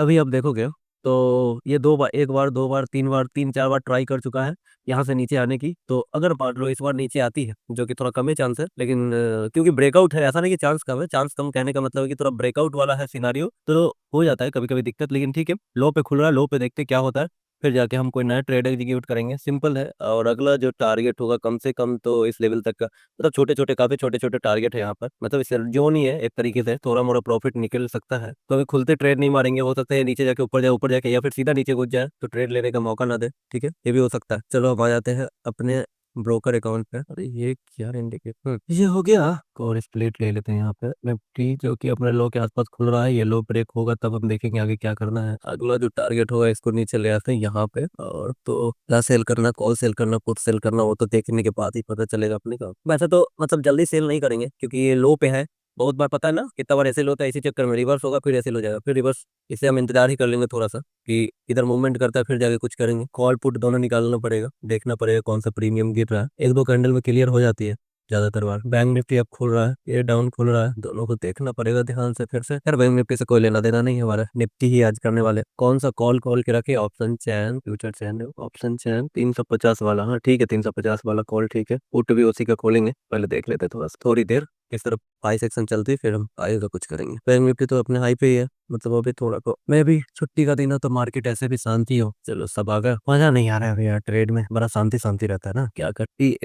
अभी आप देखोगे तो ये दो बार, एक बार, दो बार, तीन बार, तीन चार बार ट्राई कर चुका है यहाँ से नीचे आने की। तो अगर मान लो इस बार नीचे आती है, जो कि थोड़ा कम ही चांस है, लेकिन क्योंकि ब्रेकआउट है, ऐसा नहीं कि चांस कम है, चांस कम कहने का मतलब है कि थोड़ा ब्रेकआउट वाला है सिनारियो, तो हो जाता है कभी कभी दिक्कत। लेकिन ठीक है, लो पे खुल रहा है, लो पे देखते क्या होता है, फिर जाके हम कोई नया ट्रेड एग्जीक्यूट करेंगे, सिंपल है। और अगला जो टारगेट होगा कम से कम तो इस लेवल तक का, मतलब छोटे छोटे, काफी छोटे छोटे टारगेट है यहाँ पर, मतलब इस जोन ही है एक तरीके से, थोड़ा मोड़ा प्रॉफिट निकल सकता है। तो अभी खुलते ट्रेड नहीं मारेंगे, हो सकता है नीचे जाके ऊपर जाए, ऊपर जाके या फिर सीधा नीचे घुस जाए तो ट्रेड लेने का मौका ना दे, ठीक है, ये भी हो सकता है। चलो अब आ जाते हैं अपने ब्रोकर अकाउंट पे। अरे ये क्या इंडिकेटर, ये हो गया। और स्प्लिट ले लेते हैं यहाँ पे निफ्टी, जो कि अपने लो के आसपास खुल रहा है, ये लो ब्रेक होगा तब हम देखेंगे आगे क्या करना है। अगला जो टारगेट होगा इसको नीचे ले आते हैं यहाँ पे। और तो क्या सेल करना, कॉल सेल करना, पुट सेल करना, वो तो देखने के बाद ही पता चलेगा अपने का। वैसे तो मतलब जल्दी सेल नहीं करेंगे क्योंकि ये लो पे है। बहुत बार पता है ना कितना बार ऐसे होता है, इसी चक्कर में रिवर्स होगा फिर ऐसे हो जाएगा, फिर रिवर्स। इससे हम इंतजार ही कर लेंगे थोड़ा सा कि इधर मूवमेंट करता है फिर जाके कुछ करेंगे। कॉल पुट दोनों निकालना पड़ेगा, देखना पड़ेगा कौन सा प्रीमियम गिर रहा है। एक दो कैंडल में क्लियर हो जाती है ज्यादातर बार। बैंक निफ्टी अब खुल रहा है, ये डाउन खुल रहा है, दोनों को देखना पड़ेगा ध्यान से फिर से। यार बैंक निफ्टी से कोई लेना देना नहीं है हमारा, निफ्टी ही आज करने वाले। कौन सा कॉल कॉल के रखे, ऑप्शन चैन, फ्यूचर चैन, ऑप्शन चैन 350 वाला, हाँ ठीक है 350 वाला कॉल ठीक है। पुट भी उसी का खोलेंगे, पहले देख लेते हैं थोड़ा सा, थोड़ी देर किस तरफ हाई सेक्शन चलती है, फिर हम आगे का कुछ करेंगे। बैंक निफ्टी तो अपने हाई पे ही है, मतलब अभी थोड़ा को मैं भी छुट्टी का दिन है तो मार्केट ऐसे भी शांति हो। चलो सब आ गए, मजा नहीं आ रहा है अभी यार, ट्रेड में बड़ा शांति शांति रहता है ना, क्या करती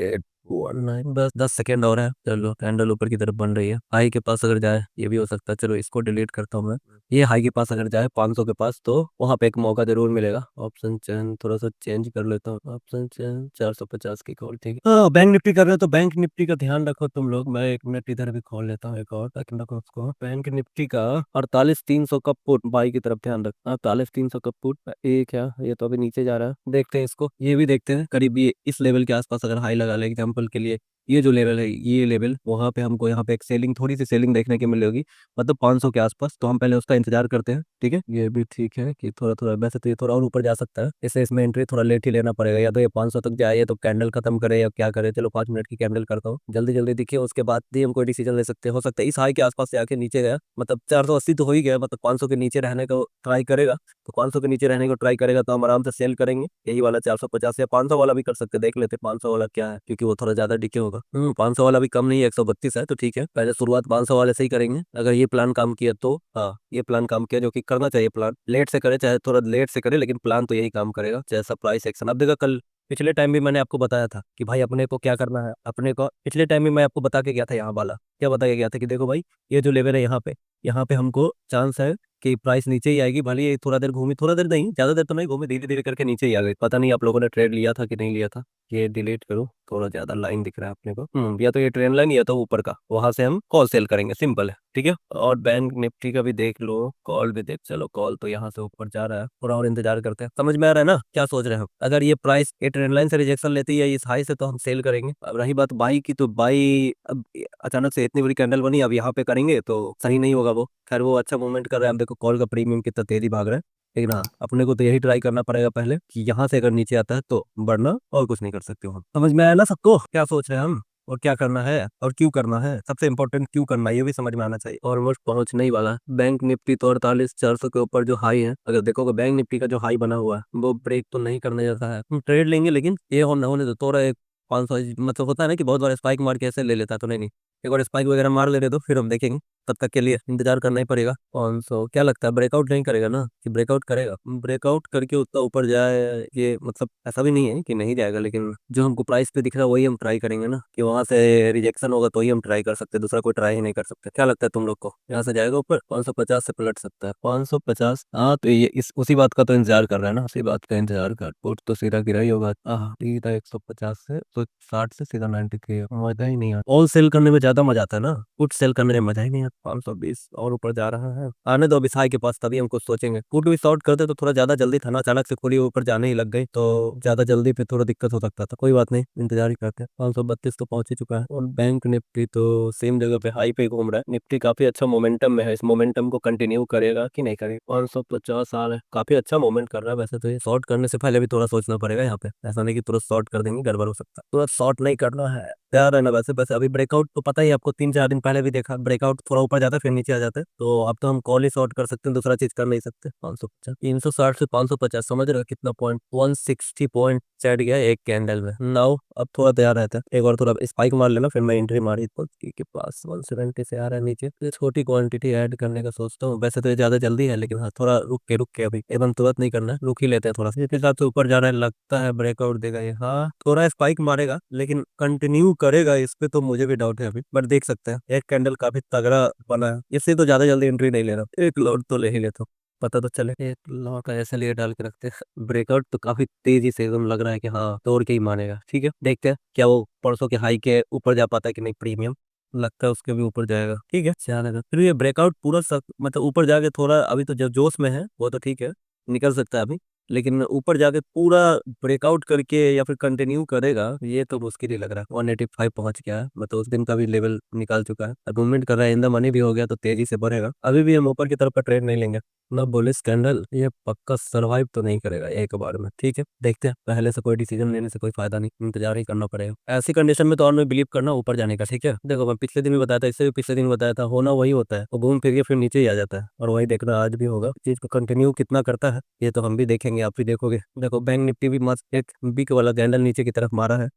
19 बस 10 सेकेंड और है। चलो कैंडल ऊपर की तरफ बन रही है, हाई के पास अगर जाए ये भी हो सकता है। चलो इसको डिलीट करता हूँ मैं। ये हाई के पास अगर जाए 500 के पास तो वहां पे एक मौका जरूर मिलेगा। ऑप्शन चेन थोड़ा सा चेंज कर लेता हूँ, ऑप्शन चेन 450 की कॉल, ठीक है। हाँ बैंक निफ्टी कर रहे हो तो बैंक निफ्टी का ध्यान रखो तुम लोग। मैं 1 मिनट इधर भी खोल लेता हूँ एक और ताकि रखो उसको। बैंक निफ्टी का 48,300 का पुट बाई की तरफ ध्यान रख, 48,300 का पुट एक है, ये तो अभी नीचे जा रहा है, देखते हैं इसको, ये भी देखते हैं करीब ये इस लेवल के आसपास अगर हाई लगा ले एग्जांपल के लिए। ये जो लेवल है, ये लेवल वहां पे हमको यहाँ पे एक सेलिंग, थोड़ी सी सेलिंग देखने की मिलेगी, मतलब 500 के आसपास। तो हम पहले उसका इंतजार करते हैं, ठीक है। ये भी ठीक है कि थोड़ा थोड़ा, वैसे तो ये थोड़ा और ऊपर जा सकता है, इससे इसमें एंट्री थोड़ा लेट ही लेना पड़ेगा, या तो ये 500 तक जाए तो कैंडल खत्म करे या क्या करे। चलो 5 मिनट की कैंडल करता हूँ, जल्दी जल्दी दिखे, उसके बाद ही हम कोई डिसीजन ले सकते हैं। हो सकता है इस हाई के आसपास से आके नीचे गया, मतलब 480 तो हो ही गया, मतलब 500 के नीचे रहने को ट्राई करेगा। तो 500 के नीचे रहने को ट्राई करेगा तो हम आराम से सेल करेंगे, यही वाला 450 या 500 वाला भी कर सकते हैं। देख लेते 500 वाला क्या है, क्योंकि वो थोड़ा ज्यादा डिके होगा। 500 वाला भी कम नहीं है, 132 है, तो ठीक है पहले शुरुआत 500 वाले से ही करेंगे। अगर ये प्लान काम किया तो, हाँ ये प्लान काम किया, जो कि करना चाहिए। प्लान लेट से करे चाहे थोड़ा लेट से करे, लेकिन प्लान तो यही काम करेगा, चाहे सप्लाई सेक्शन। अब देखा कल पिछले टाइम भी मैंने आपको बताया था कि भाई अपने को क्या करना है। अपने को पिछले टाइम भी मैं आपको बता के गया था, यहाँ वाला क्या बता के गया था कि देखो भाई, ये जो लेवल है यहाँ पे हमको चांस है कि प्राइस नीचे ही आएगी। भले ये थोड़ा देर घूमी, थोड़ा देर नहीं, ज्यादा देर तो नहीं घूमी, धीरे धीरे करके नीचे ही आ गई। पता नहीं आप लोगों ने ट्रेड लिया था कि नहीं लिया था। ये डिलीट करो, थोड़ा ज्यादा लाइन दिख रहा है अपने को। या तो ये ट्रेन लाइन या तो ऊपर का, वहां से हम कॉल सेल करेंगे, सिंपल है, ठीक है। और बैंक निफ्टी का भी देख लो, कॉल भी देख। चलो कॉल तो यहाँ से ऊपर जा रहा है, थोड़ा और इंतजार करते हैं। समझ में आ रहा है ना क्या सोच रहे हैं हम। अगर ये प्राइस ये ट्रेंड लाइन से रिजेक्शन लेती है इस हाई से तो हम सेल करेंगे। अब रही बात बाई की, तो बाई अब अचानक से इतनी बड़ी कैंडल बनी, अब यहाँ पे करेंगे तो सही नहीं होगा वो। खैर वो अच्छा मूवमेंट कर रहा है, अब देखो कॉल का प्रीमियम कितना तेजी भाग रहा है। लेकिन हाँ अपने को तो यही ट्राई करना पड़ेगा पहले कि यहाँ से अगर नीचे आता है तो बढ़ना, और कुछ नहीं कर सकते हो हम। समझ में आया ना सबको क्या सोच रहे हैं हम, और क्या करना है और क्यों करना है, सबसे इंपॉर्टेंट क्यों करना है ये भी समझ में आना चाहिए। ऑलमोस्ट पहुंचने ही वाला है। बैंक निफ्टी तो 48,400 के ऊपर जो हाई है, अगर देखोगे बैंक निफ्टी का जो हाई बना हुआ है वो ब्रेक तो नहीं करने जैसा है। हम ट्रेड लेंगे, लेकिन ये होने होने तो थोड़ा एक 500, मतलब होता है ना कि बहुत बार स्पाइक मार के ऐसे ले लेता है, तो नहीं नहीं, एक बार स्पाइक वगैरह मार ले रहे तो फिर हम देखेंगे। तब तक के लिए इंतजार करना ही पड़ेगा। 500 क्या लगता है ब्रेकआउट नहीं करेगा ना, कि ब्रेकआउट करेगा? ब्रेकआउट करके उतना ऊपर जाए, ये मतलब ऐसा भी नहीं है कि नहीं जाएगा, लेकिन जो हमको प्राइस पे दिख रहा है वही हम ट्राई करेंगे ना, कि वहां से रिजेक्शन होगा तो ही हम ट्राई कर सकते हैं, दूसरा कोई ट्राई ही नहीं कर सकते। क्या लगता है तुम लोग को, यहाँ से जाएगा ऊपर 550 से पलट सकता है 550? हाँ तो ये इस उसी बात का तो इंतजार कर रहा है ना, उसी बात का इंतजार कर। पुट तो सीधा गिरा ही होगा, हाँ सीधा 150 से तो 60 से सीधा 90 के, मजा ही नहीं आता। ऑल सेल करने में ज्यादा मजा आता है ना, पुट सेल करने में मजा ही नहीं आता। 520 और ऊपर जा रहा है, आने दो अभी साई के पास, तभी हम कुछ सोचेंगे। पुट भी शॉर्ट करते तो थोड़ा ज्यादा जल्दी था ना, अचानक से खुली ऊपर जाने ही लग गई तो ज्यादा जल्दी पे थोड़ा दिक्कत हो सकता था। कोई बात नहीं, इंतजार ही करते हैं। 532 तो पहुंच ही चुका है। और बैंक निफ्टी तो सेम जगह पे हाई पे घूम रहा है। निफ्टी काफी अच्छा मोमेंटम में है, इस मोमेंटम को कंटिन्यू करेगा कि नहीं करेगा। 550 साल है, काफी अच्छा मूवमेंट कर रहा है। वैसे तो ये शॉर्ट करने से पहले भी थोड़ा सोचना पड़ेगा यहाँ पे, ऐसा नहीं कि तुरंत शॉर्ट कर देंगे, गड़बड़ हो सकता है। तुरंत शॉर्ट नहीं करना है, तैयार है ना। वैसे वैसे अभी ब्रेकआउट तो पता ही है आपको, 3 4 दिन पहले भी देखा, ब्रेकआउट थोड़ा ऊपर जाता है फिर नीचे आ जाता है। तो अब तो हम कॉल ही शॉर्ट कर सकते हैं, दूसरा चीज कर नहीं सकते। 550 360 से 550 समझ रहे हो कितना पॉइंट, 160 पॉइंट चढ़ गया एक कैंडल में। नाउ अब थोड़ा तैयार रहता है, एक बार थोड़ा स्पाइक मार लेना, फिर मैं एंट्री मारी के पास 170 से आ रहा है नीचे। तो छोटी क्वांटिटी ऐड करने का सोचता हूँ, वैसे तो ये ज्यादा जल्दी है, लेकिन हाँ थोड़ा रुक के अभी एकदम तुरंत नहीं करना है, रुक ही लेते हैं थोड़ा सा। इसके साथ से ऊपर जा रहा है, लगता है ब्रेकआउट देगा ये, हाँ थोड़ा स्पाइक मारेगा, लेकिन कंटिन्यू करेगा इस पे तो मुझे भी डाउट है अभी, बट देख सकते हैं। एक कैंडल काफी तगड़ा बना है, इससे तो ज्यादा जल्दी एंट्री नहीं लेना, एक लोड तो ले ही लेता हूँ, पता तो चले। एक लॉट ऐसे लिए डाल के रखते हैं। ब्रेकआउट तो काफी तेजी से एकदम लग रहा है कि हाँ तोड़ के ही मानेगा। ठीक है, देखते हैं क्या वो परसों के हाई के ऊपर जा पाता है कि नहीं। प्रीमियम लगता है उसके भी ऊपर जाएगा। ठीक है चलेगा, फिर ये ब्रेकआउट पूरा मतलब ऊपर जाके थोड़ा अभी तो जब जोश में है वो तो ठीक है, निकल सकता है अभी, लेकिन ऊपर जाके पूरा ब्रेकआउट करके या फिर कंटिन्यू करेगा ये तो मुश्किल ही लग रहा है। 185 पहुंच गया है, मतलब उस दिन का भी लेवल निकाल चुका है, अब मूवमेंट कर रहा है, इन द मनी भी हो गया तो तेजी से बढ़ेगा। अभी भी हम ऊपर की तरफ का ट्रेड नहीं लेंगे ना, बोले स्कैंडल ये पक्का सरवाइव तो नहीं करेगा एक बार में। ठीक है देखते हैं, पहले से कोई डिसीजन लेने से कोई फायदा नहीं, इंतजार ही करना पड़ेगा ऐसी कंडीशन में। तो और मैं बिलीव करना ऊपर जाने का। ठीक है देखो मैं पिछले दिन भी बताया था, इससे भी पिछले दिन बताया था, होना वही होता है, वो घूम फिर के फिर नीचे ही आ जाता है, और वही देखना आज भी होगा। चीज को कंटिन्यू कितना करता है ये तो हम भी देखेंगे, आप भी देखोगे। देखो बैंक निफ्टी भी मस्त एक बिग वाला कैंडल नीचे की तरफ मारा है,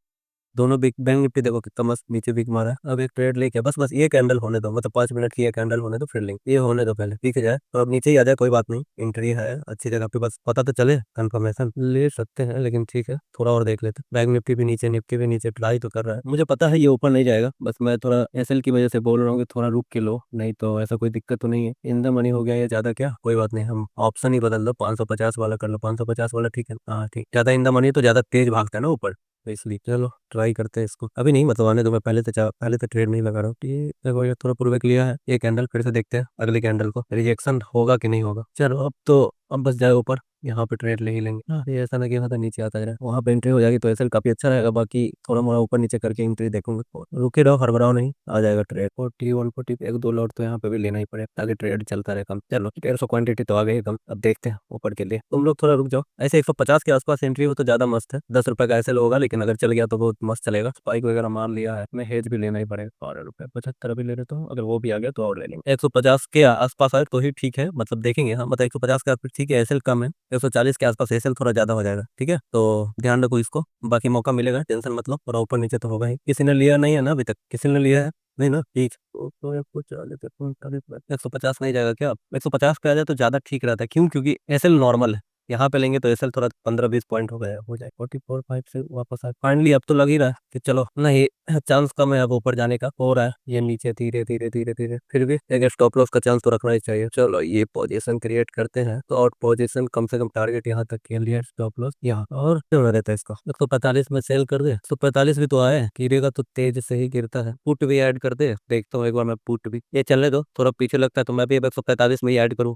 दोनों बिग। बैंक निफ्टी देखो कितना मस्त नीचे बिग मारा है। अब एक ट्रेड लेके बस ये कैंडल होने दो, मतलब 5 मिनट की ये कैंडल होने दो, फिर लेंगे, ये होने दो पहले, दिख जाए तो अब नीचे ही आ जाए कोई बात नहीं, एंट्री है अच्छी जगह पे, बस पता तो चले, कंफर्मेशन ले सकते हैं। लेकिन ठीक है थोड़ा और देख लेते हैं। बैंक निफ्टी भी नीचे, निफ्टी भी नीचे, ट्राई तो कर रहा है, मुझे पता है ये ऊपर नहीं जाएगा, बस मैं थोड़ा एसएल की वजह से बोल रहा हूँ कि थोड़ा रुक के लो, नहीं तो ऐसा कोई दिक्कत तो नहीं है। इन द मनी हो गया ये ज्यादा, क्या कोई बात नहीं, हम ऑप्शन ही बदल दो, 550 वाला कर लो, 550 वाला ठीक है। हाँ ठीक, ज्यादा इन द मनी तो ज्यादा तेज भागता है ना ऊपर, तो इसलिए चलो ट्राई करते हैं इसको। अभी नहीं मतलब आने दो, मैं पहले तो ट्रेड नहीं लगा रहा हूँ। ये देखो ये थोड़ा पूर्वक लिया है ये कैंडल, फिर से देखते हैं अगले कैंडल को रिजेक्शन होगा कि नहीं होगा। चलो अब तो अब बस जाए ऊपर, यहाँ पे ट्रेड ले ही लेंगे। हाँ ये ऐसा ना कि वहाँ तो नीचे आता रहे, वहाँ पे एंट्री हो जाएगी तो ऐसा काफी अच्छा रहेगा। बाकी थोड़ा मोड़ा ऊपर नीचे करके एंट्री देखूंगे, और रुके रहो हड़बड़ाओ नहीं, आ जाएगा ट्रेड। 4140 एक दो लॉट तो यहाँ पे भी लेना ही पड़ेगा ताकि ट्रेड चलता रहे कम। चलो 150 क्वांटिटी तो आ गई कम, अब देखते हैं ऊपर के लिए। तुम लोग थोड़ा रुक जाओ, ऐसे 150 के आसपास एंट्री हो तो ज्यादा मस्त है, 10 रुपए का ऐसे होगा, लेकिन अगर चल गया तो बहुत मस्त चलेगा। स्पाइक वगैरह मान लिया है, मैं हेज भी लेना ही पड़ेगा। 12 रुपए 75 अभी ले रहे तो अगर वो भी आ गया तो और ले लेंगे। 150 के आसपास आए तो ही ठीक है, मतलब देखेंगे। हाँ मतलब 150 के आसपास ठीक है, एसएल कम है, 140 के आसपास एसएल थोड़ा ज्यादा हो जाएगा। ठीक है तो ध्यान रखो इसको, बाकी मौका मिलेगा, टेंशन मतलब। और ऊपर नीचे तो होगा ही, किसी ने लिया नहीं है ना अभी तक, किसी ने लिया है नहीं ना, ठीक तो 150 नहीं जाएगा क्या? 150 पे आ जाए तो ज्यादा ठीक रहता है, क्यों? क्योंकि एसएल नॉर्मल है, यहाँ पे लेंगे तो एसएल थोड़ा 15-20 पॉइंट हो गया, हो जाए 44.5 से वापस आए फाइनली। अब तो लग ही रहा है कि चलो नहीं, चांस कम है अब ऊपर जाने का, हो रहा है ये नीचे धीरे धीरे धीरे धीरे, फिर भी एक स्टॉप लॉस का चांस तो रखना ही चाहिए। चलो ये पोजीशन क्रिएट करते हैं, तो आउट पोजीशन कम से कम टारगेट यहाँ तक के लिए, स्टॉप लॉस यहाँ, और क्यों रहता है इसका 145 में सेल कर दे। 145 भी तो आए, गिरेगा तो तेज से ही गिरता है। पुट भी ऐड कर दे, देखता हूँ एक बार मैं पुट भी, ये चलने दो, थोड़ा पीछे लगता है तो मैं भी 145 में ही ऐड करूँ।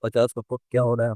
50 का पुट क्या हो रहा है,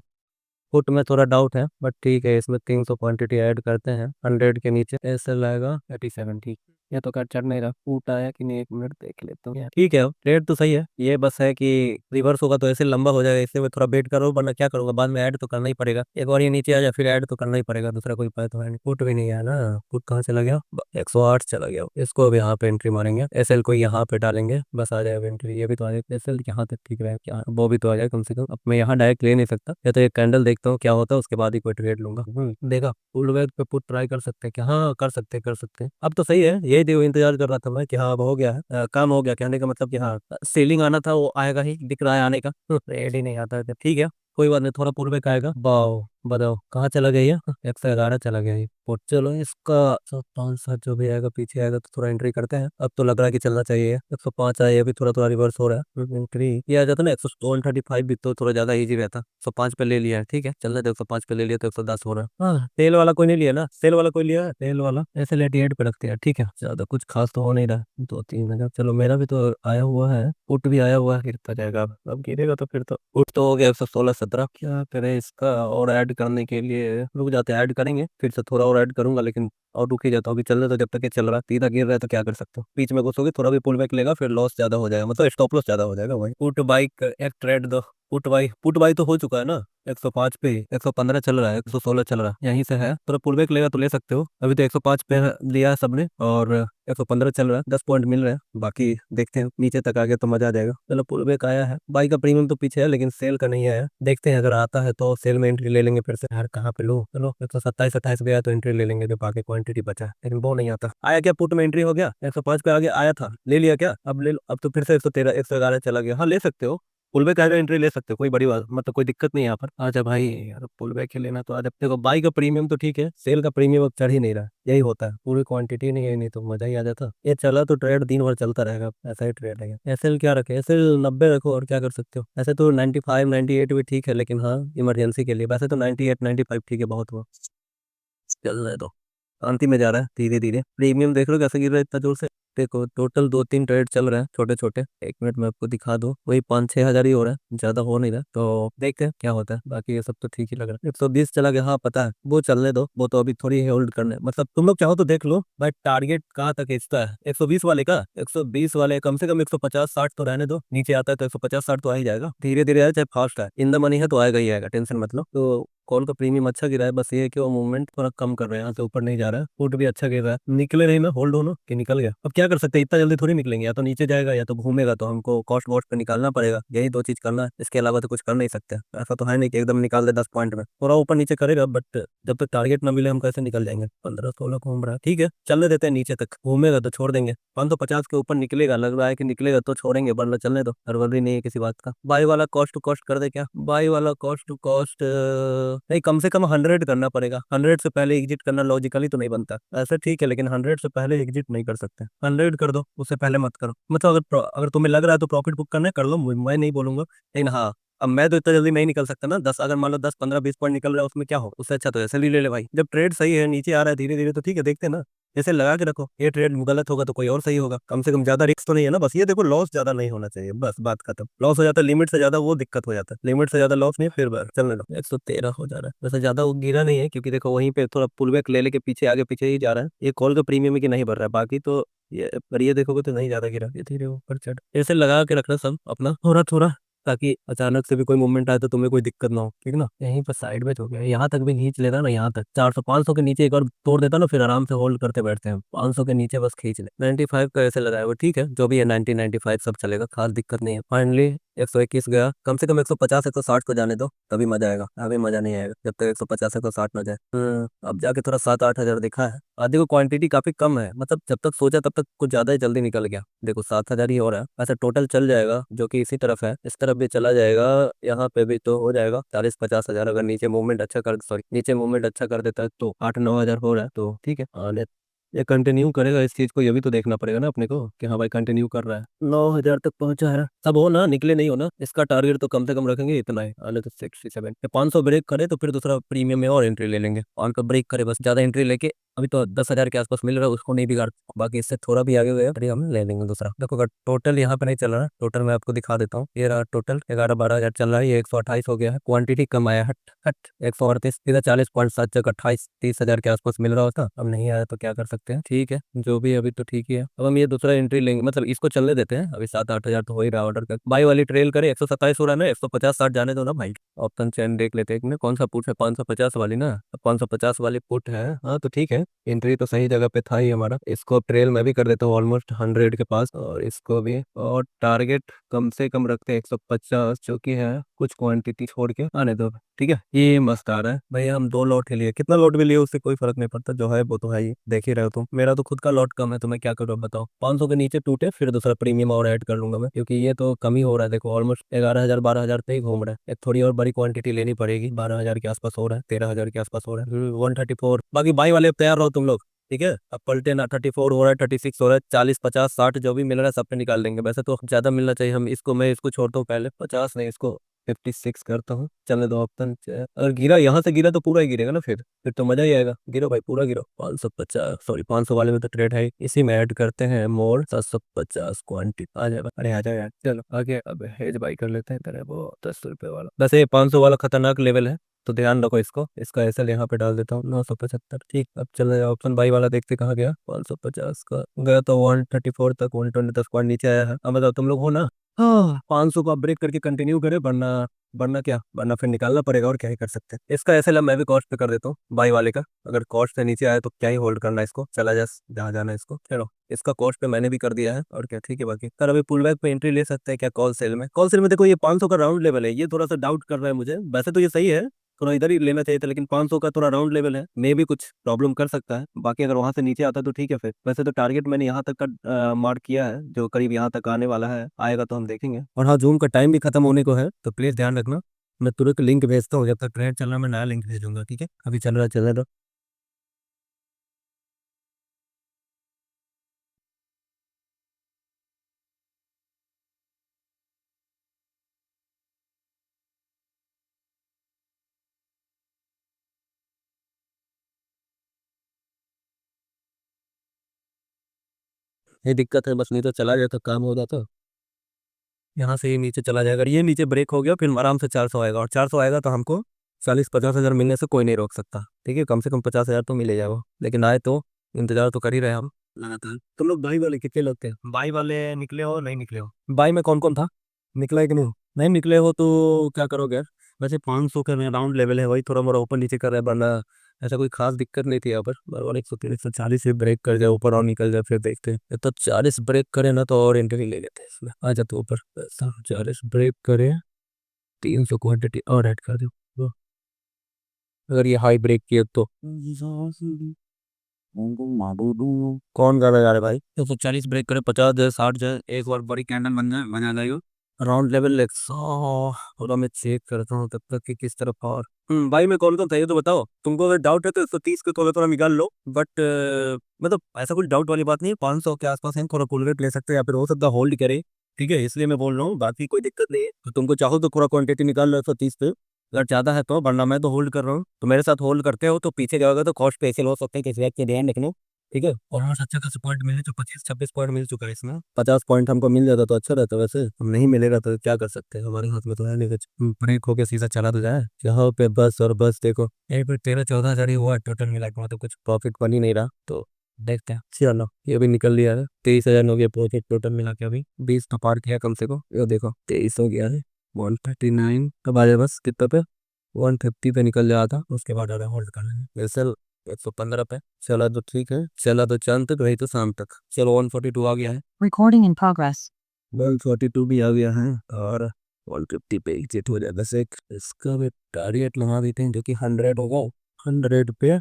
फुट में थोड़ा डाउट है, बट ठीक है इसमें 300 क्वांटिटी ऐड करते हैं। 100 के नीचे ऐसे लाएगा 37, ठीक। ये तो कट चढ़ नहीं रहा, फूट आया कि नहीं, एक मिनट देख लेता हूँ। ठीक है रेट तो सही है, ये बस है कि रिवर्स होगा तो ऐसे लंबा हो जाएगा, इससे मैं थोड़ा वेट करो, वरना क्या करूंगा बाद में ऐड तो करना ही पड़ेगा। एक बार ये नीचे आ जाए फिर ऐड तो करना ही पड़ेगा, दूसरा कोई उपाय तो है नहीं। फुट भी नहीं है ना, फुट कहाँ चला गया, 108 चला गया। इसको अब यहाँ पे एंट्री मारेंगे, एसएल को यहाँ पे डालेंगे, बस आ जाएगा एंट्री। ये भी तो आ जाएगा एसएल यहाँ तक, ठीक है क्या वो भी तो आ जाए कम से कम। अब मैं यहाँ डायरेक्ट ले नहीं सकता, या तो एक कैंडल देखता हूँ क्या होता है, उसके बाद ही कोई ट्रेड लूंगा। देखा फुल वेट पे पुट ट्राई कर सकते हैं क्या? हाँ कर सकते हैं। अब तो सही है, यही देखो इंतजार कर रहा था मैं कि हाँ अब हो गया है, काम हो गया, कहने का मतलब कि हाँ सेलिंग आना था वो आएगा ही, दिख रहा है आने का, ट्रेड ही नहीं आता है। ठीक है कोई बात नहीं, थोड़ा पूर्वे का आएगा। वाओ बताओ कहाँ चला गया ये, 111 चला गया ये पोर्ट। चलो इसका 105 जो भी आएगा पीछे आएगा तो थोड़ा एंट्री करते हैं। अब तो लग रहा है कि चलना चाहिए, 105 आए, अभी थोड़ा थोड़ा रिवर्स हो रहा है, एंट्री ये आ जाता ना 135 भी तो थोड़ा ज्यादा इजी रहता। 105 पे ले लिया है, ठीक है चलने दो। 105 पे ले लिया तो 110 हो रहा है। हाँ सेल वाला कोई नहीं लिया ना, सेल वाला कोई लिया है? सेल वाला ऐसे लेटी एड पे रखते हैं, ठीक है ज्यादा कुछ खास तो हो नहीं रहा, 2-3 हजार। चलो मेरा भी तो आया हुआ है, पुट भी आया हुआ है, गिरता जाएगा अब गिरेगा तो फिर तो पुट तो हो गया 116-17। क्या करे इसका और ऐड करने के लिए, रुक जाते हैं ऐड करेंगे, फिर से थोड़ा और ऐड करूंगा, लेकिन और रुक ही जाता हूँ। अभी चलने तो जब तक ये चल रहा है, सीधा गिर रहा है तो क्या कर सकते हो, बीच में घुसोगे थोड़ा भी पुल बैक लेगा फिर लॉस ज्यादा हो जाएगा, मतलब स्टॉप लॉस ज्यादा हो जाएगा। वही पुट बाइक एक ट्रेड दो, पुट बाई तो हो चुका है ना, 105 पे, 115 चल रहा है, 116 चल रहा है, यहीं से है। थोड़ा पुल बैक लेगा तो ले सकते हो, अभी तो 105 पे लिया है सबने, और 115 चल रहा है, 10 पॉइंट मिल रहे हैं, बाकी देखते हैं नीचे तक आ गया तो मजा आ जाएगा। चलो पुल बैक आया है, बाई का प्रीमियम तो पीछे है लेकिन सेल का नहीं आया, देखते हैं अगर आता है तो सेल में एंट्री ले लेंगे फिर से। यार कहाँ पे लो, चलो 127-28 पे आया तो एंट्री ले लेंगे, जो बाकी क्वांटिटी बचा है, लेकिन वो नहीं आता। आया क्या पुट में एंट्री हो गया, 105 पे आगे आया था, ले लिया क्या, अब ले लो, अब तो फिर से 113 111 चला गया। हाँ ले सकते हो, पुल बैक आएगा एंट्री ले सकते हो, कोई बड़ी बात मतलब कोई दिक्कत नहीं है यहाँ पर। आजा भाई, यार पुल बैक ही लेना तो आजा। देखो बाई का प्रीमियम तो ठीक है, सेल का प्रीमियम अब चढ़ ही नहीं रहा, यही होता है, पूरी क्वांटिटी नहीं है, नहीं तो मजा ही आ जाता। ये चला तो ट्रेड दिन भर चलता रहेगा, ऐसा ही ट्रेड है। एसएल क्या रखे, एसएल 90 रखो, और क्या कर सकते हो। ऐसे तो 95 98 भी ठीक है, लेकिन हाँ इमरजेंसी के लिए, वैसे तो 98 95 ठीक है, बहुत हुआ। चल रहा है तो शांति में जा रहा है धीरे धीरे। प्रीमियम देख लो कैसे गिर रहा है इतना जोर से। देखो टोटल 2-3 ट्रेड चल रहे हैं छोटे छोटे, 1 मिनट में आपको दिखा दो, वही 5-6 हजार ही हो रहा है, ज्यादा हो नहीं रहा, तो देखते हैं क्या होता है। बाकी ये सब तो ठीक ही लग रहा है। 120 चला गया, हाँ पता है, वो चलने दो, वो तो अभी थोड़ी होल्ड करने, मतलब तुम लोग चाहो तो देख लो, बट टारगेट कहाँ तक खींचता है 120 वाले का। 120 वाले कम से कम 150-60 तो रहने दो, नीचे आता है तो 150-60 तो आ ही जाएगा, धीरे धीरे आए, चाहे फास्ट है, इन द मनी है तो आएगा ही आएगा, टेंशन मतलब। तो कॉल का प्रीमियम अच्छा गिरा है, बस ये है कि वो मूवमेंट थोड़ा कम कर रहे हैं, यहाँ से ऊपर नहीं जा रहा है। फुट भी अच्छा गिर रहा है, निकले नहीं ना, होल्ड होना कि निकल गया, अब क्या कर सकते हैं, इतना जल्दी थोड़ी निकलेंगे, या तो नीचे जाएगा या तो घूमेगा, तो हमको कॉस्ट वॉस्ट पे निकालना पड़ेगा, यही दो चीज करना है, इसके अलावा तो कुछ कर नहीं सकते। ऐसा तो है नहीं कि एकदम निकाल दे 10 पॉइंट में, थोड़ा ऊपर नीचे करेगा, बट जब तक टारगेट ना मिले हम कैसे निकल जाएंगे। 15-16 घूम रहा है, ठीक है चलने देते हैं, नीचे तक घूमेगा तो छोड़ देंगे। 550 के ऊपर निकलेगा, लग रहा है कि निकलेगा तो छोड़ेंगे, वरना चलने दो, हड़बड़ी नहीं है किसी बात का। बाई वाला कॉस्ट टू कॉस्ट कर दे क्या, बाई वाला कॉस्ट टू कॉस्ट नहीं, कम से कम 100 करना पड़ेगा, 100 से पहले एग्जिट करना लॉजिकली तो नहीं बनता, ऐसे ठीक है, लेकिन 100 से पहले एग्जिट नहीं कर सकते। 100 कर दो, उससे पहले मत करो, मतलब अगर तुम्हें लग रहा है तो प्रॉफिट बुक करना है कर लो, मैं नहीं बोलूंगा, लेकिन हाँ अब मैं तो इतना जल्दी नहीं निकल सकता ना, 10 अगर मान लो 10 15 20 पॉइंट निकल रहा है उसमें क्या हो, उससे अच्छा तो ऐसे ले ले भाई, जब ट्रेड सही है नीचे आ रहा है धीरे धीरे तो ठीक है, देखते हैं ना, जैसे लगा के रखो, ये ट्रेड गलत होगा तो कोई और सही होगा, कम से कम ज्यादा रिस्क तो नहीं है ना, बस ये देखो लॉस ज्यादा नहीं होना चाहिए, बस बात खत्म। लॉस हो जाता है लिमिट से ज्यादा, वो दिक्कत हो जाता है, लिमिट से ज्यादा लॉस नहीं, फिर बस चलने दो। 113 हो जा रहा है, वैसे ज्यादा वो गिरा नहीं है, क्योंकि देखो वहीं पे थोड़ा पुल बैक ले लेके पीछे आगे पीछे ही जा रहा है, ये कॉल का प्रीमियम है कि नहीं भर रहा है, बाकी तो ये पर ये देखोगे तो नहीं ज्यादा गिरा, ये धीरे ऊपर चढ़, ऐसे लगा के रखना सब अपना थोड़ा थोड़ा, ताकि अचानक से भी कोई मूवमेंट आए तो तुम्हें कोई दिक्कत ना हो, ठीक ना। यहीं पर साइड में हो गया, यहाँ तक भी खींच लेता ना, यहाँ तक 400 500 के नीचे एक बार तोड़ देता ना, फिर आराम से होल्ड करते बैठते हैं, 500 के नीचे बस खींच ले। 95 का ऐसे लगाया हुआ, ठीक है जो भी है, 90 95 सब चलेगा, खास दिक्कत नहीं है। फाइनली 121 गया, कम से कम 150 160 को जाने दो, तभी मजा आएगा, अभी मजा नहीं आएगा जब तक 150 160 ना जाए। अब जाके थोड़ा 7-8 हजार दिखा है, आधी को क्वांटिटी काफी कम है, मतलब जब तक सोचा तब तक कुछ ज्यादा ही जल्दी निकल गया। देखो 7 हजार ही हो रहा है, ऐसा टोटल चल जाएगा जो कि इसी तरफ है, इस तरफ भी चला जाएगा, यहाँ पे भी तो हो जाएगा 40-50 हजार, अगर नीचे मूवमेंट अच्छा कर, सॉरी नीचे मूवमेंट अच्छा कर देता है तो 8-9 हजार हो रहा है, तो ठीक है। ये कंटिन्यू करेगा इस चीज को, ये भी तो देखना पड़ेगा ना अपने को कि हाँ भाई कंटिन्यू कर रहा है। 9 हजार तक पहुंचा है, सब हो ना, निकले नहीं हो ना, इसका टारगेट तो कम से कम रखेंगे इतना है, आने तो 67 500 ब्रेक करे तो फिर दूसरा प्रीमियम में और एंट्री ले लेंगे, 500 ब्रेक करे बस, ज्यादा एंट्री लेके अभी तो 10 हजार के आसपास मिल रहा है, उसको नहीं बिगाड़, बाकी इससे थोड़ा भी आगे गया फिर हम ले लेंगे दूसरा। देखो अगर टोटल यहाँ पे नहीं चल रहा है, टोटल मैं आपको दिखा देता हूँ, ये रहा टोटल 11-12 हजार चल रहा है, ये 128 हो गया है, क्वांटिटी कम आया, हट हट 138, सीधा 40.7 जगह 28-30 हजार के आसपास मिल रहा होता, अब नहीं आया तो क्या कर सकते हैं, ठीक है जो भी है, अभी तो ठीक ही है। अब हम ये दूसरा एंट्री लेंगे, मतलब इसको चलने देते हैं, अभी 7-8 हजार तो हो ही रहा ऑर्डर का। बाई वाली ट्रेल करे, 127 हो रहा है ना, 150-60 जाने दो ना भाई। ऑप्शन चेन देख लेते हैं, कौन सा पुट है, 550 वाली ना, 550 वाली पुट है, हाँ तो ठीक है, एंट्री तो सही जगह पे था ही हमारा। इसको अब ट्रेल में भी कर देता हूँ ऑलमोस्ट 100 के पास, और इसको भी, और टारगेट कम से कम रखते हैं 150, जो कि है कुछ क्वांटिटी छोड़ के आने दो, ठीक है। ये मस्त आ रहा है भैया, हम 2 लॉट ही लिए, कितना लॉट भी लिए उससे कोई फर्क नहीं पड़ता, जो है वो तो है ही, देख ही रहे हो तुम, मेरा तो खुद का लॉट कम है, तो मैं क्या करूँ अब बताओ। 500 के नीचे टूटे फिर दूसरा प्रीमियम और ऐड कर लूंगा मैं, क्योंकि ये तो कम ही हो रहा है, देखो ऑलमोस्ट 11 हजार 12 हजार पे ही घूम रहा है, एक थोड़ी और बड़ी क्वांटिटी लेनी पड़ेगी, 12 हजार के आसपास हो रहा है, 13 हजार के आसपास हो रहा है, 134। बाकी बाई वाले तैयार रहो तुम लोग, ठीक है। अब पलटे ना, 34 हो रहा है, 36 हो रहा है, 40 50 60 जो भी मिल रहा है सब पे निकाल देंगे, वैसे तो ज्यादा मिलना चाहिए, हम इसको, मैं इसको छोड़ता हूँ पहले, 50 नहीं, इसको 56 करता हूँ, चलने दो ऑप्शन। अगर गिरा यहाँ से गिरा तो पूरा ही गिरेगा ना, फिर तो मजा ही आएगा, गिरो भाई पूरा गिरो। 550, सॉरी 500 वाले में तो ट्रेड है ही। इसी में ऐड करते हैं मोर 750 क्वांटिटी, आ जाएगा, अरे आ जाओ यार, चलो आगे अब हेज बाई कर लेते हैं, तेरे वो 10 रुपए वाला, वैसे 500 वाला खतरनाक लेवल है, तो ध्यान रखो इसको, इसका एसएल यहाँ पे डाल देता हूँ 975। ठीक, अब चल रहा ऑप्शन बाई वाला, देखते कहाँ गया। 550 का गया तो 134 तक, 120 तक स्क्वाड नीचे आया है। अब बताओ तुम लोग हो ना। हाँ, 500 को आप ब्रेक करके कंटिन्यू करें, वरना वरना क्या, वरना फिर निकालना पड़ेगा, और क्या ही कर सकते हैं। इसका ऐसे ला मैं भी कॉस्ट पे कर देता हूँ बाई वाले का। अगर कॉस्ट से नीचे आए तो क्या ही होल्ड करना है इसको, चला जा जहाँ जाना है इसको। चलो, इसका कॉस्ट पे मैंने भी कर दिया है, और क्या, ठीक है। बाकी सर अभी पुल बैक पे एंट्री ले सकते हैं क्या कॉल सेल में? कॉल सेल में देखो, ये 500 का राउंड लेवल है, ये थोड़ा सा डाउट कर रहा है मुझे। वैसे तो ये सही है, थोड़ा इधर ही लेना चाहिए था, लेकिन 500 का थोड़ा राउंड लेवल है, मे भी कुछ प्रॉब्लम कर सकता है। बाकी अगर वहां से नीचे आता है तो ठीक है फिर। वैसे तो टारगेट मैंने यहाँ तक का मार्क किया है, जो करीब यहाँ तक आने वाला है, आएगा तो हम देखेंगे। और हाँ, जूम का टाइम भी खत्म होने को है, तो प्लीज ध्यान रखना। मैं तुरंत लिंक भेजता हूँ, जब तक ट्रेड चल रहा है मैं नया लिंक भेजूंगा, ठीक है? अभी चल रहा है। ये दिक्कत है बस, नहीं तो चला जाता, काम हो जाता। यहाँ से ये नीचे चला जाएगा, ये नीचे ब्रेक हो गया, फिर आराम से 400 आएगा, और 400 आएगा तो हमको 40-50 हज़ार मिलने से कोई नहीं रोक सकता। ठीक है, कम से कम 50 हज़ार तो मिले जाएगा, लेकिन आए तो इंतजार तो कर ही रहे हम लगातार। तुम लोग बाई वाले कितने लगते हैं? बाई वाले निकले हो नहीं निकले हो? बाई में कौन कौन था? निकला है कि नहीं? नहीं निकले हो तो क्या करोगे यार? वैसे 500 का राउंड लेवल है, वही थोड़ा मोड़ा ऊपर नीचे कर रहा है, वरना ऐसा कोई खास दिक्कत नहीं थी यहाँ पर। और 130-140 से ब्रेक कर जाए ऊपर और निकल जाए, फिर देखते हैं। तो 40 ब्रेक करे ना तो और एंट्री ले लेते हैं इसमें। आ जा तो ऊपर, ऐसा 40 ब्रेक करे, 300 क्वांटिटी और ऐड कर दो। तो अगर ये हाई ब्रेक किए तो कौन कर रहा है यार भाई? 140 ब्रेक करे, 50 जाए, 60 जाए, एक बार बड़ी कैंडल बन जाए, बना जाएगा। Round level 100। और मैं चेक करता हूँ तब तक कि किस तरफ। और भाई मैं कौन कौन था ये तो बताओ। तुमको अगर डाउट है तो 130 को थोड़ा थोड़ा निकाल लो, बट मतलब ऐसा कुछ डाउट वाली बात नहीं है। 500 के आसपास है, थोड़ा कूल रेट ले सकते हैं, या फिर हो सकता है होल्ड करे। ठीक है, इसलिए मैं बोल रहा हूँ, बाकी कोई दिक्कत नहीं है। तो तुमको चाहो तो थोड़ा क्वांटिटी निकाल लो 130 पे, अगर ज्यादा है तो। वरना मैं तो होल्ड कर रहा हूँ, तो मेरे साथ होल्ड करते हो तो पीछे जाओगे तो कॉस्ट पे ऐसे हो सकते हैं किसी एक के ध्यान रखना। ठीक है, और हमारे अच्छा खासा पॉइंट मिले, जो 25-26 पॉइंट मिल चुका है इसमें। 50 पॉइंट हमको मिल जाता तो अच्छा रहता, वैसे हम नहीं मिलेगा तो क्या कर सकते हैं, हमारे हाथ में तो है नहीं कुछ। ब्रेक होके सीधा चला तो जाए यहाँ पे बस। और बस देखो, एक बार 13-14 हज़ार ही हुआ टोटल मिला के, मतलब कुछ प्रॉफिट बन ही नहीं रहा। तो देखते हैं, चलो ये भी निकल लिया है। 23 हज़ार हो गया प्रॉफिट टोटल मिला के, अभी 20 तो पार किया कम से कम। ये देखो 23 हो गया है। 139 अब आ जाए, बस कितना पे? 150 पे निकल जाता, उसके बाद अगर होल्ड कर लेंगे वैसे। 115 पे चला तो ठीक है, चला तो चांद तक, रही तो शाम तक। चलो 142 आ गया है। Recording in progress. 142 भी आ गया है, और 150 पे एग्जिट हो जाए बस। एक इसका भी टारगेट लगा देते हैं, जो कि 100 होगा। 100 पे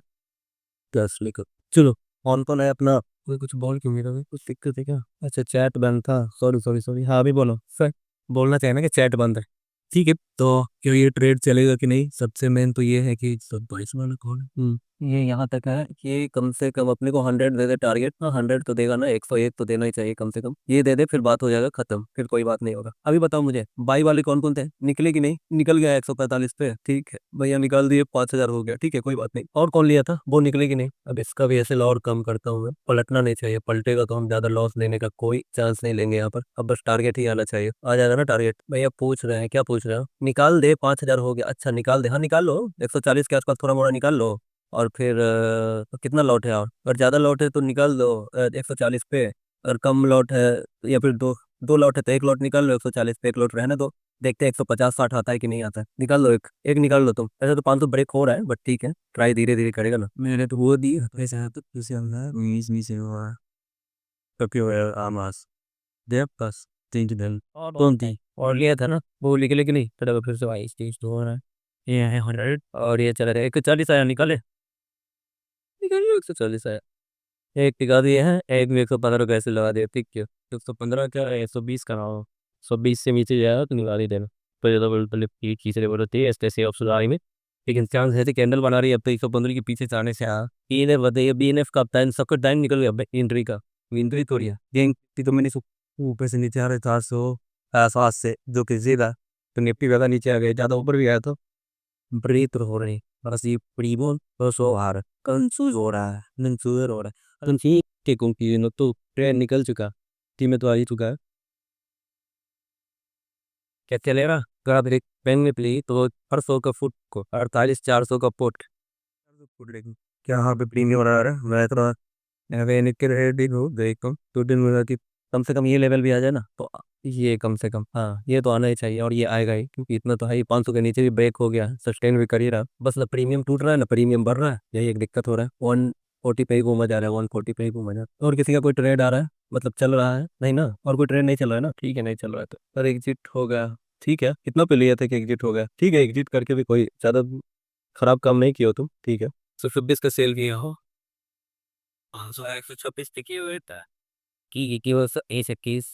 10 लेकर चलो। ऑन कौन है अपना? कोई कुछ बोल क्यों मेरा, कुछ दिक्कत है क्या? अच्छा, चैट बंद था, सॉरी सॉरी सॉरी। हाँ अभी बोलो सर। बोलना चाहिए ना कि चैट बंद है। ठीक है, तो क्यों ये ट्रेड चलेगा कि नहीं, सबसे मेन तो ये है कि सब 22 वाला कौन है? ये यहाँ तक है कि कम से कम अपने को 100 दे दे टारगेट। हाँ 100 तो देगा ना, 101 तो देना ही चाहिए कम से कम। ये दे दे, फिर बात हो जाएगा खत्म, फिर कोई बात नहीं होगा। अभी बताओ मुझे, बाई वाले कौन कौन थे? निकले कि नहीं? निकल गया 145 पे, ठीक है भैया, निकाल दिए, 5 हज़ार हो गया, ठीक है कोई बात नहीं। और कौन लिया था, वो निकले कि नहीं? अब इसका भी ऐसे और कम करता हूँ मैं, पलटना नहीं चाहिए, पलटेगा तो हम ज्यादा लॉस लेने का कोई चांस नहीं लेंगे यहाँ पर। अब बस टारगेट ही आना चाहिए, आ जाएगा ना टारगेट। भैया पूछ रहे हैं, क्या पूछ रहे हो? निकाल दे, 5 हज़ार हो गया, अच्छा निकाल दे, हाँ निकाल लो, 140 के आसपास थोड़ा मोड़ा निकाल लो। और फिर तो कितना लॉट है? और अगर ज्यादा लॉट है तो निकाल दो 140 पे। अगर कम लॉट है, या फिर दो दो लॉट है तो एक लॉट निकाल लो, 140 पे एक लॉट रहने दो। देखते हैं 150-60 आता है कि नहीं आता है। निकाल लो, एक एक निकाल लो तुम। ऐसे तो 500 ब्रेक हो रहा है, बट ठीक है, ट्राई धीरे धीरे करेगा ना। मैंने तो वो दी पैसे है तो तुझे हमने 20 से हुआ कभी हुआ आमास देव बस 3 दिन कौन थी? और लिया था ना वो, निकले कि नहीं? चलो फिर से 22-23 तो हो रहा है। ये है 100, और ये चला रहा है 140 आया, निकाले निकाले 140 आया। एक टिका दिए हैं, एक में 115 कैसे लगा दिया, ठीक क्यों? 115 क्या, 120 का ना हो, 120 से नीचे जाएगा तो निकाल ही देना। पहले तो पहले तीसरे बोलो थी ऐसे ऐसे ऑप्शन आ रही में, लेकिन चांस है कि कैंडल बना रही है अब तो 115 के पीछे जाने से। हाँ BNF बताइए, BNF का टाइम सबका टाइम निकल गया एंट्री का। एंट्री थोड़ी है गेम थी, तो मैंने ऊपर से नीचे आ रहे 400 7 से, जो कि जीरा। तो निफ्टी ज्यादा नीचे आ गए, ज्यादा ऊपर भी आया तो ब्रीथ हो रही। बस ये प्रीमोन बस हो आ रहा, कंफ्यूज हो रहा है, कंफ्यूज हो रहा है। ठीक है, कंफ्यूजन तो ट्रेन निकल चुका, टीम में तो आ ही चुका है। क्या चलेगा? अगर आप एक पेन में ली तो 400 का फुट को 48 400 का पुट फुट लेगी क्या यहाँ पे प्रीमियम बना रहा है मैं तो देखो 2 दिन में कि कम से कम ये लेवल भी आ जाए ना तो ये कम से कम हाँ ये तो आना ही चाहिए और ये आएगा ही क्योंकि इतना तो है ही 500 के नीचे भी ब्रेक हो गया है सस्टेन भी कर ही रहा बस ना प्रीमियम टूट रहा है ना प्रीमियम बढ़ रहा है यही एक दिक्कत हो रहा है 140 पे ही घूमा जा रहा है 140 पे ही घूमा जा रहा है और किसी का कोई ट्रेड आ रहा है मतलब चल रहा है नहीं ना और कोई ट्रेड नहीं चल रहा है ना ठीक है नहीं चल रहा है तो सर एग्जिट हो गया ठीक है कितना पे लिए थे कि एग्जिट हो गया ठीक है एग्जिट करके भी कोई ज़्यादा खराब काम नहीं किया हो तुम ठीक है 126 का सेल किया हो 126 टिके हुए था की वो 21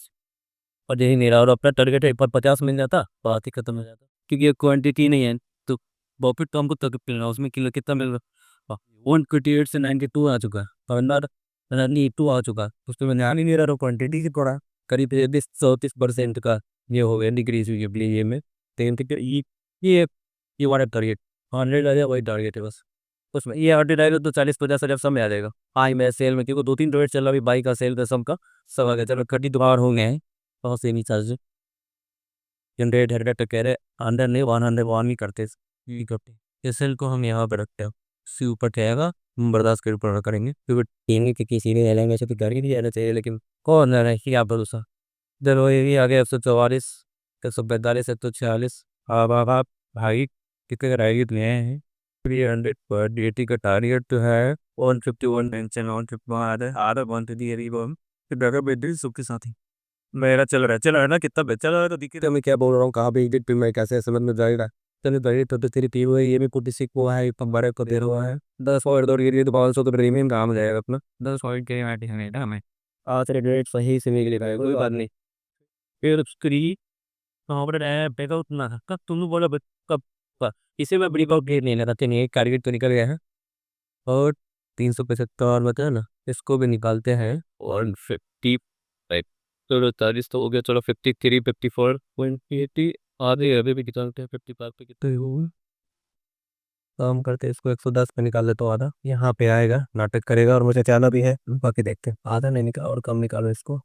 और यही मेरा और अपना टारगेट है एक बार 50 मिल जाता बात ही खत्म हो जाता क्योंकि ये क्वांटिटी नहीं है तो प्रॉफिट तो हमको तक मिल रहा है उसमें किलो कितना मिल रहा 128 से 92 आ चुका है और 92 आ चुका है उसमें मैं ध्यान ही नहीं रहा क्वांटिटी की थोड़ा करीब 34% का ये हो गया डिक्रीज हुई है ये में तीन तक ये ये वाला टारगेट 100 आ जाए वही टारगेट है बस उसमें ये 100 आएगा तो 40 50 हजार सब में आ जाएगा हाँ मैं सेल में क्योंकि 2 3 ट्रेड चल रहा अभी बाई का सेल का सब का सब आ गया चलो 30 दोबार हो गए हैं बहुत सेम ही चार्ज जनरेट हेडरेट तो कह रहे 100 नहीं 101 ही करते ये करते इस सेल को हम यहाँ पे रखते हैं उससे ऊपर जाएगा हम बर्दाश्त कर ऊपर करेंगे क्योंकि टीम की किसी ने लेंगे से तो डर ही नहीं जाना चाहिए लेकिन कौन है नहीं क्या भरोसा इधर वो ये आ गया 144 142 146 आप भाई कितने का टारगेट लिए हैं 300 पर 80 का टारगेट तो है 151 टेंशन 151 आधा 130 फिर डर बैठ सबके साथ ही मेरा चल रहा है ना कितना चल रहा है तो दिक्कत है मैं क्या बोल रहा हूँ कहाँ पे एडिट पे मैं कैसे समझ में जाएगा चलो भाई तो तेरी टीम है ये भी 46 को है पंबारे को दे रहा है 10 पॉइंट दौड़ ये तो 500 तो प्रीमियम काम हो जाएगा अपना 10 पॉइंट के मैट है ना हमें आज रेट सही से निकल रहा है कोई बात नहीं फिर उसकी कहाँ पर ब्रेकआउट ना था कब तुम बोला कब इसे मैं ब्रेकआउट नहीं लेना था नहीं टारगेट तो निकल गया है और 375 बचा ना इसको भी निकालते हैं 150 चलो 40 तो हो गया चलो 53 54 आधे अभी भी निकालते हैं 55 पे कितने हुए काम करते हैं इसको 110 पे निकाल देता हूँ आधा यहाँ पे आएगा नाटक करेगा और मुझे जाना भी है बाकी देखते हैं आधा नहीं निकाल और कम निकालो इसको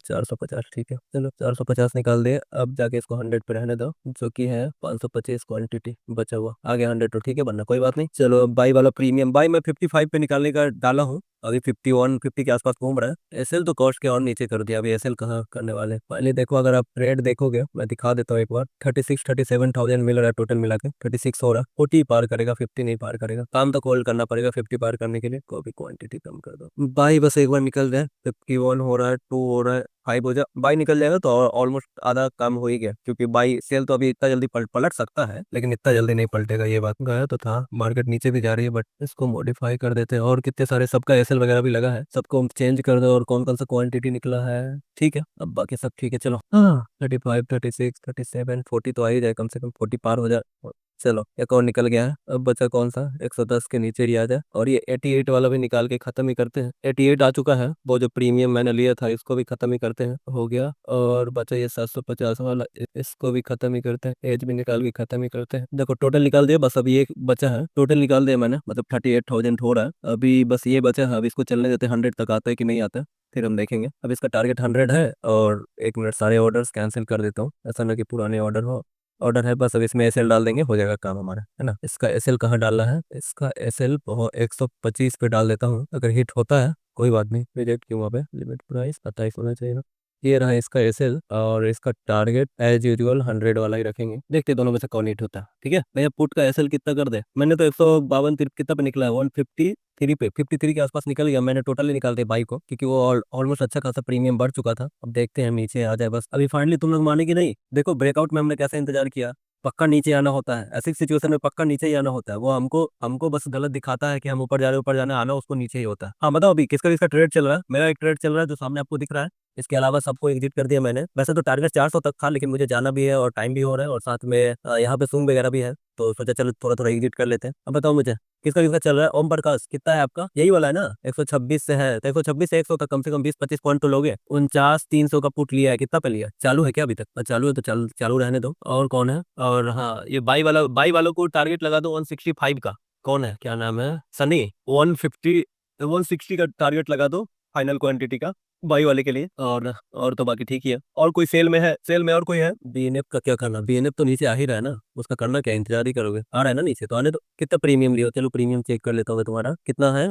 450 ठीक है चलो 450 निकाल दे अब जाके इसको 100 पे रहने दो जो कि है 525 क्वांटिटी बचा हुआ आगे 100 तो ठीक है बनना कोई बात नहीं चलो अब बाई वाला प्रीमियम बाई मैं 55 पे निकालने का डाला हूँ अभी 51 50 के आसपास घूम रहा है एसएल तो कॉस्ट के और नीचे कर दिया अभी एसएल कहाँ करने वाले हैं पहले देखो अगर आप रेट देखोगे मैं दिखा देता हूँ एक बार 36 37 थाउजेंड मिल रहा है टोटल मिला के 36 हो रहा है 40 पार करेगा 50 नहीं पार करेगा काम तो होल्ड करना पड़ेगा 50 पार करने के लिए को भी क्वांटिटी कम कर दो बाई बस एक बार निकल जाए 51 हो रहा है 2 हो रहा है 5 हो जाए बाई निकल जाएगा तो ऑलमोस्ट आधा काम हो ही गया क्योंकि बाई सेल तो अभी इतना जल्दी पलट सकता है लेकिन इतना जल्दी नहीं पलटेगा ये बात गया तो था मार्केट नीचे भी जा रही है बट इसको मॉडिफाई कर देते हैं और कितने सारे सबका एसएल वगैरह भी लगा है सबको चेंज कर दो और कौन कौन सा क्वांटिटी निकला है ठीक है अब बाकी सब ठीक है चलो हाँ 35 36 37 40 तो आ ही जाए कम से कम 40 पार हो जाए चलो एक और निकल गया है अब बचा कौन सा 110 के नीचे ही आ जाए और ये 88 वाला भी निकाल के खत्म ही करते हैं 88 आ चुका है वो जो प्रीमियम मैंने लिया था इसको भी खत्म ही करते हैं हो गया और बचा ये 750 वाला इसको भी खत्म ही करते हैं एज भी निकाल के खत्म ही करते हैं देखो टोटल निकाल दिया बस अभी एक बचा है टोटल निकाल दिया मैंने मतलब 38,000 हो रहा है अभी बस ये बचा है अब इसको चलने देते 100 तक आता है कि नहीं आता है फिर हम देखेंगे अब इसका टारगेट 100 है और 1 मिनट सारे ऑर्डर्स कैंसिल कर देता हूँ ऐसा ना कि पुराने ऑर्डर हो ऑर्डर है बस अब इसमें एसएल डाल देंगे हो जाएगा काम हमारा है ना इसका एसएल कहाँ डालना है इसका एसएल 125 पे डाल देता हूँ अगर हिट होता है कोई बात नहीं रिजेक्ट क्यों वहाँ पे लिमिट प्राइस 27 होना चाहिए ना ये रहा इसका एसएल और इसका टारगेट एज यूजुअल 100 वाला ही रखेंगे देखते हैं दोनों में से कौन हिट होता है ठीक है भैया पुट का एसएल कितना कर दे मैंने तो 152 कितना पे निकला है 153 पे 53 के आसपास निकल गया मैंने टोटली निकाल दिया बाइक को क्योंकि वो ऑलमोस्ट अच्छा खासा प्रीमियम बढ़ चुका था अब देखते हैं नीचे आ जाए बस अभी फाइनली तुम लोग मानेगी नहीं देखो ब्रेकआउट में हमने कैसे इंतजार किया पक्का नीचे आना होता है ऐसी सिचुएशन में पक्का नीचे ही आना होता है वो हमको हमको बस गलत दिखाता है कि हम ऊपर जाना आना उसको नीचे ही होता है हाँ बताओ अभी किसका किसका ट्रेड चल रहा है मेरा एक ट्रेड चल रहा है जो सामने आपको दिख रहा है इसके अलावा सबको एग्जिट कर दिया मैंने वैसे तो टारगेट 400 तक था लेकिन मुझे जाना भी है और टाइम भी हो रहा है और साथ में यहाँ पे सूंग वगैरह भी है तो सोचा चलो थोड़ा थोड़ा एग्जिट कर लेते हैं अब बताओ मुझे किसका किसका चल रहा है ओम प्रकाश कितना है आपका यही वाला है ना 126 से है तो 126 से 100 तक कम से कम 20 25 पॉइंट तो लोगे 49 300 का पुट लिया है कितना पे लिया चालू है क्या अभी तक चालू है तो चालू रहने दो और कौन है और हाँ ये बाई वालों को टारगेट लगा दो 165 का कौन है क्या नाम है सनी 150 160 का टारगेट लगा दो फाइनल क्वांटिटी का बाई वाले के लिए। और तो बाकी ठीक ही है। और कोई सेल में है, सेल में और कोई है? बीएनएफ का क्या करना, बीएनएफ तो नीचे आ ही रहा है ना, उसका करना क्या, इंतजार ही करोगे, आ रहा है ना नीचे तो आने दो। कितना प्रीमियम लियो, चलो प्रीमियम चेक कर लेता हूँ मैं तुम्हारा कितना है।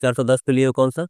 410 पे लिए हो कौन सा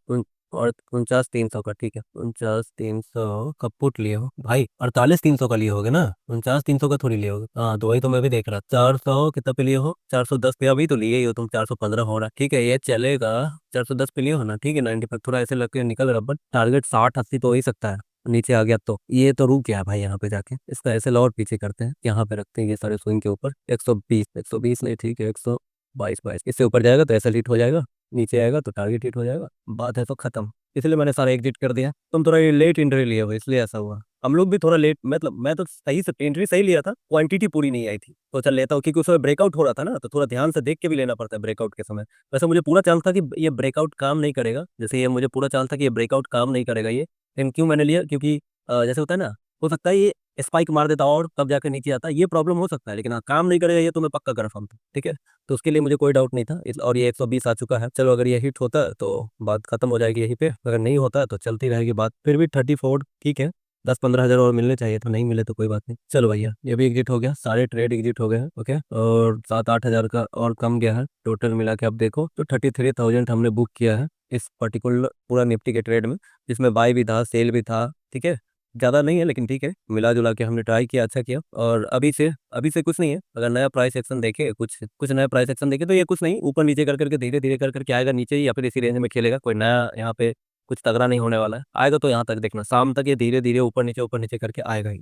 और 49,300 का, ठीक है 49,300 का पुट लिए हो भाई, 48,300 का लिए होगे ना, 49,300 का थोड़ी लिए होगे। हाँ तो वही तो मैं भी देख रहा, 400 कितना पे लिए हो, 410 पे अभी तो लिए ही हो तुम, 415 हो रहा है, ठीक है ये चलेगा। 410 पे लिए हो ना, ठीक है 90 पर थोड़ा ऐसे लग के निकल रहा, बट टारगेट 60-80 तो हो ही सकता है। नीचे आ गया तो ये तो रुक गया भाई, यहाँ पे जाके इसका ऐसे लो और पीछे करते हैं, यहाँ पे रखते हैं ये सारे स्विंग के ऊपर। 120, 120 नहीं, ठीक है 122, इससे ऊपर जाएगा तो ऐसा हिट हो जाएगा, नीचे आएगा तो टारगेट हिट हो जाएगा, बात है तो खत्म। इसलिए मैंने सारा एग्जिट कर दिया। तुम थोड़ा ये लेट एंट्री लिए हो इसलिए ऐसा हुआ, हम लोग भी थोड़ा लेट, मतलब मैं तो सही से एंट्री सही लिया था, क्वांटिटी पूरी नहीं आई थी तो चल लेता हूँ, क्योंकि उस समय ब्रेकआउट हो रहा था ना, तो थोड़ा ध्यान से देख के भी लेना पड़ता है ब्रेकआउट के समय। वैसे मुझे पूरा चांस था कि ये ब्रेकआउट काम नहीं करेगा, जैसे ये मुझे पूरा चांस था कि ये ब्रेकआउट काम नहीं करेगा ये, लेकिन क्यों मैंने लिया, क्योंकि जैसे होता है ना, हो सकता है ये स्पाइक मार देता और तब जाकर नीचे आता, ये प्रॉब्लम हो सकता है, लेकिन हाँ काम नहीं करेगा ये तो मैं पक्का कंफर्म था, ठीक है। तो उसके लिए मुझे कोई डाउट नहीं था और ये 120 आ चुका है, चलो अगर ये हिट होता है तो बात खत्म हो जाएगी यहीं पे, अगर नहीं होता तो चलती रहेगी बात, फिर भी 34 ठीक है। 10-15 हज़ार और मिलने चाहिए, तो नहीं मिले तो कोई बात नहीं, चलो भैया ये भी एग्जिट हो गया, सारे ट्रेड एग्जिट हो गए हैं, ओके। और 7-8 हज़ार का और कम गया है टोटल मिला के, आप देखो तो 33,000 हमने बुक किया है इस पर्टिकुलर पूरा निफ्टी के ट्रेड में, जिसमें बाई भी था सेल भी था, ठीक है। ज़्यादा नहीं है लेकिन ठीक है, मिला जुला के हमने ट्राई किया, अच्छा किया। और अभी से कुछ नहीं है, अगर नया प्राइस एक्शन देखे, कुछ कुछ नया प्राइस एक्शन देखे तो ये कुछ नहीं, ऊपर नीचे कर करके धीरे धीरे कर करके आएगा नीचे ही, या फिर इसी रेंज में खेलेगा, कोई नया यहाँ पे कुछ तगड़ा नहीं होने वाला है, आएगा तो यहाँ तक देखना, शाम तक ये धीरे धीरे ऊपर नीचे करके आएगा ही।